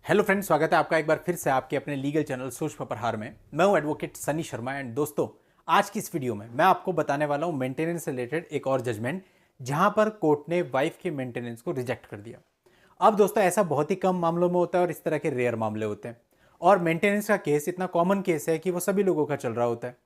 Hello friends, स्वागत है आपका एक बार फिर से आपके अपने लीगल चैनल सोच पर प्रहार में। मैं हूं एडवोकेट सनी शर्मा एंड दोस्तों, आज की इस वीडियो में मैं आपको बताने वाला हूं मेंटेनेंस से रिलेटेड एक और जजमेंट जहां पर कोर्ट ने वाइफ के मेंटेनेंस को रिजेक्ट कर दिया। अब दोस्तों, ऐसा बहुत ही कम मामलों में होता है और इस तरह के रेयर मामले होते हैं। और मेंटेनेंस का केस इतना कॉमन केस है कि वो सभी लोगों का चल रहा होता है।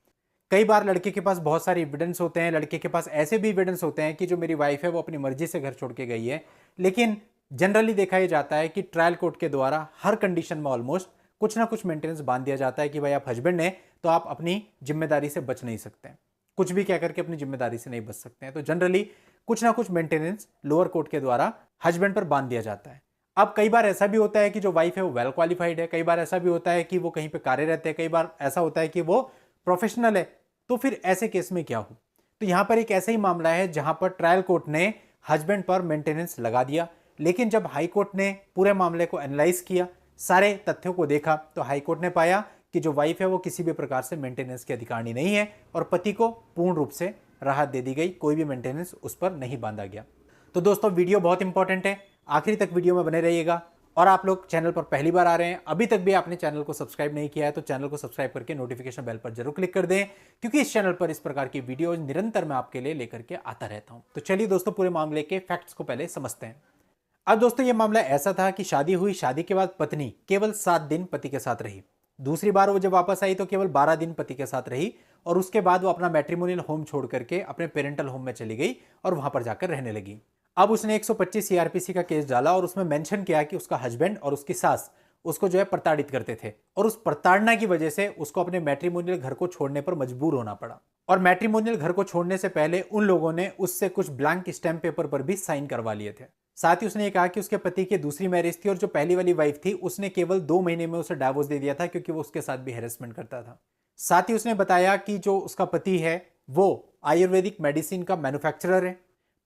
कई बार लड़के के पास बहुत सारे एविडेंस होते हैं, लड़के के पास ऐसे भी एविडेंस होते हैं कि जो मेरी वाइफ है वो अपनी मर्जी से घर छोड़ के गई है, लेकिन जनरली देखा यह जाता है कि ट्रायल कोर्ट के द्वारा हर कंडीशन में ऑलमोस्ट कुछ ना कुछ मेंटेनेंस बांध दिया जाता है कि भाई आप हस्बैंड हैं तो आप अपनी जिम्मेदारी से बच नहीं सकते हैं, कुछ भी कहकर के अपनी जिम्मेदारी से नहीं बच सकते हैं। तो जनरली कुछ ना कुछ मेंटेनेंस लोअर कोर्ट के द्वारा हस्बैंड पर बांध दिया जाता है। अब कई बार ऐसा भी होता है कि जो वाइफ है वो वेल क्वालिफाइड है, कई बार ऐसा भी होता है कि वो कहीं पे कार्यरत है, कई बार ऐसा होता है कि वो प्रोफेशनल है। तो फिर ऐसे केस में क्या हो? तो यहां पर एक ऐसा ही मामला है जहां पर ट्रायल कोर्ट ने हस्बैंड पर मेंटेनेंस लगा दिया, लेकिन जब हाई कोर्ट ने पूरे मामले को एनालाइज किया, सारे तथ्यों को देखा, तो हाई कोर्ट ने पाया कि जो वाइफ है वो किसी भी प्रकार से मेंटेनेंस की अधिकारिणी नहीं है और पति को पूर्ण रूप से राहत दे दी गई, कोई भी मेंटेनेंस उस पर नहीं बांधा गया। तो दोस्तों, वीडियो बहुत इंपॉर्टेंट है, आखिरी तक वीडियो में बने रहिएगा। और आप लोग चैनल पर पहली बार आ रहे हैं, अभी तक भी आपने चैनल को सब्सक्राइब नहीं किया है, तो चैनल को सब्सक्राइब करके नोटिफिकेशन बेल पर जरूर क्लिक कर दें, क्योंकि इस चैनल पर इस प्रकार की वीडियो निरंतर मैं आपके लिए लेकर के आता रहता हूं। तो चलिए दोस्तों, पूरे मामले के फैक्ट्स को पहले समझते हैं। अब दोस्तों, यह मामला ऐसा था कि शादी हुई, शादी के बाद पत्नी केवल 7 दिन पति के साथ रही। दूसरी बार वो जब वापस आई तो केवल 12 दिन पति के साथ रही और उसके बाद वो अपना मैट्रिमोनियल होम छोड़ करके अपने पेरेंटल होम में चली गई और वहां पर जाकर रहने लगी। अब उसने 125 सीआरपीसी का केस डाला और उसमें मेंशन किया कि उसका हस्बैंड और उसकी सास उसको जो है प्रताड़ित करते थे और उस प्रताड़ना की वजह से उसको अपने मैट्रिमोनियल घर को छोड़ने पर मजबूर होना पड़ा। और मैट्रिमोनियल घर को छोड़ने से पहले उन लोगों ने उससे कुछ ब्लैंक स्टैम्प पेपर पर भी साइन करवा लिए थे। साथ ही उसने ये कहा कि उसके पति की दूसरी मैरिज थी और जो पहली वाली वाइफ थी उसने केवल 2 महीने में उसे डाइवोर्स दे दिया था, क्योंकि वो उसके साथ भी हैरेसमेंट करता था। साथ ही उसने बताया कि जो उसका पति है वो आयुर्वेदिक मेडिसिन का मैन्युफैक्चरर है,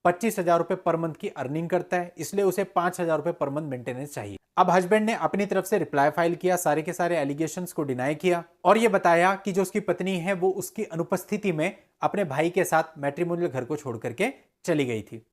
25,000 रुपए पर मंथ की अर्निंग करता है, इसलिए उसे 5,000 रुपए पर मंथ मेंटेनेंस चाहिए। अब हस्बैंड ने अपनी तरफ से रिप्लाई फाइल किया, सारे के सारे एलिगेशंस को डिनाई किया और यह बताया कि जो उसकी पत्नी है वो उसकी अनुपस्थिति में अपने भाई के साथ मैट्रिमोनियल घर को छोड़ करके चली गई थी।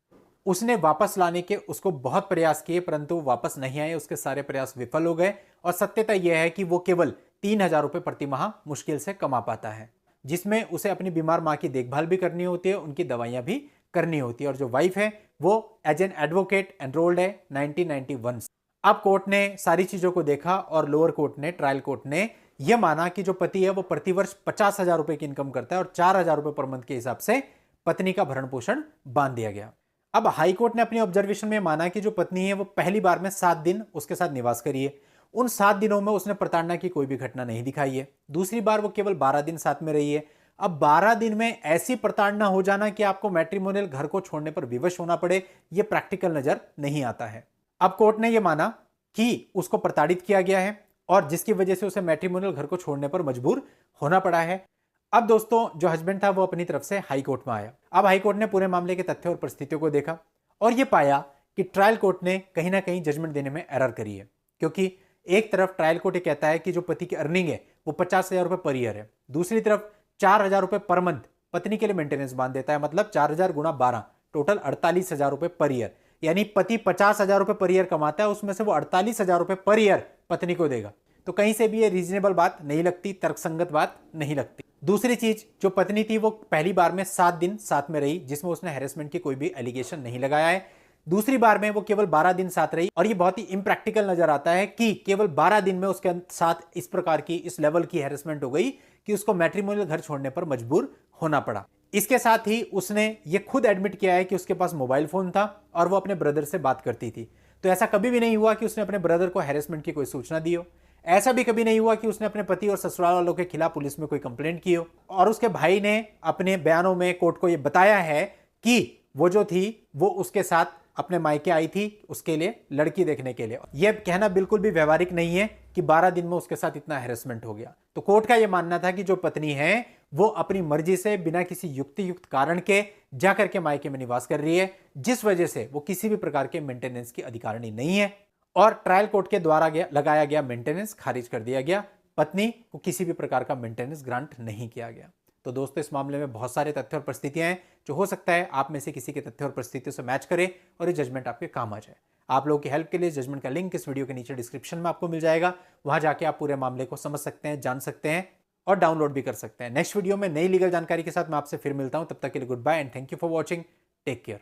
उसने वापस लाने के उसको बहुत प्रयास किए, परंतु वापस नहीं आए, उसके सारे प्रयास विफल हो गए और सत्यता यह है कि वो केवल 3,000 रुपए प्रति माह मुश्किल से कमा पाता है, जिसमें उसे अपनी बीमार मां की देखभाल भी करनी होती है, उनकी दवाइयां भी करनी होती है। और जो वाइफ है वो एज एन एडवोकेट एनरोल्ड है 1991 से। अब कोर्ट ने सारी चीजों को देखा और लोअर कोर्ट ने, ट्रायल कोर्ट ने यह माना कि जो पति है वो प्रतिवर्ष 50,000 रुपए की इनकम करता है और 4,000 रुपए पर मंथ के हिसाब से पत्नी का भरण पोषण बांध दिया गया। अब हाई कोर्ट ने अपनी ऑब्जर्वेशन में माना कि जो पत्नी है वो पहली बार में 7 दिन उसके साथ निवास करी है, उन 7 दिनों में उसने प्रताड़ना की कोई भी घटना नहीं दिखाई है। दूसरी बार वो केवल 12 दिन साथ में रही है। अब 12 दिन में ऐसी प्रताड़ना हो जाना कि आपको मैट्रिमोनियल घर को छोड़ने पर विवश होना पड़े, यह प्रैक्टिकल नजर नहीं आता है। अब कोर्ट ने यह माना कि उसको प्रताड़ित किया गया है और जिसकी वजह से उसे मैट्रिमोनियल घर को छोड़ने पर मजबूर होना पड़ा है। अब दोस्तों, जो हस्बैंड था वो अपनी तरफ से हाई कोर्ट में आया। अब हाई कोर्ट ने पूरे मामले के तथ्यों और परिस्थितियों को देखा और यह पाया कि ट्रायल कोर्ट ने कहीं ना कहीं जजमेंट देने में एरर करी है, क्योंकि एक तरफ ट्रायल कोर्ट ये कहता है कि जो पति की अर्निंग है वो 50,000 रुपए पर ईयर है, दूसरी तरफ 4,000 रुपए पर मंथ पत्नी के लिए मेंटेनेंस बांध देता है, मतलब 4,000 गुणा 12 टोटल 48,000 रुपए पर ईयर। यानी पति 50,000 रुपए पर ईयर कमाता है, उसमें से वो 48,000 रुपए पर ईयर पत्नी को देगा। तो कहीं से भी ये रीजनेबल बात नहीं लगती, तर्कसंगत बात नहीं लगती। दूसरी चीज, जो पत्नी थी वो पहली बार में 7 दिन साथ में रही, जिसमें उसने हैरेसमेंट की कोई भी एलिगेशन नहीं लगाया है। दूसरी बार में वो केवल 12 दिन साथ रही और ये बहुत ही इम्प्रैक्टिकल नजर आता है कि केवल 12 दिन में उसके साथ इस प्रकार की, इस लेवल की हैरेसमेंट हो गई कि उसको मैट्रिमोनियल घर छोड़ने पर मजबूर होना पड़ा। इसके साथ ही उसने ये खुद एडमिट किया है कि उसके पास मोबाइल फोन था और वो अपने ब्रदर से बात करती थी। तो ऐसा कभी भी नहीं हुआ कि उसने अपने ब्रदर को हैरेसमेंट की कोई सूचना दी हो। ऐसा भी कभी नहीं हुआ कि उसने अपने पति और ससुराल वालों के खिलाफ पुलिस में कोई कंप्लेंट की हो। और उसके भाई ने अपने बयानों में कोर्ट को यह बताया है कि वो जो थी वो उसके साथ अपने मायके आई थी उसके लिए लड़की देखने के लिए। यह कहना बिल्कुल भी व्यवहारिक नहीं है कि 12 दिन में उसके साथ इतना हैरेसमेंट हो गया। तो कोर्ट का यह मानना था कि जो पत्नी है वो अपनी मर्जी से बिना किसी युक्त कारण के जाकर के मायके में निवास कर रही है, जिस वजह से वो किसी भी प्रकार के मेंटेनेंस की अधिकारिणी नहीं है और ट्रायल कोर्ट के द्वारा लगाया गया मेंटेनेंस खारिज कर दिया गया। पत्नी को किसी भी प्रकार का मेंटेनेंस ग्रांट नहीं किया गया। तो दोस्तों, इस मामले में बहुत सारे तथ्य और परिस्थितियां हैं जो हो सकता है आप में से किसी के तथ्य और परिस्थितियों से मैच करे और ये जजमेंट आपके काम आ जाए। आप लोगों की हेल्प के लिए जजमेंट का लिंक इस वीडियो के नीचे डिस्क्रिप्शन में आपको मिल जाएगा, वहां जाके आप पूरे मामले को समझ सकते हैं, जान सकते हैं और डाउनलोड भी कर सकते हैं। नेक्स्ट वीडियो में नई लीगल जानकारी के साथ मैं आपसे फिर मिलता हूं, तब तक के लिए goodbye and thank you for watching. Take care.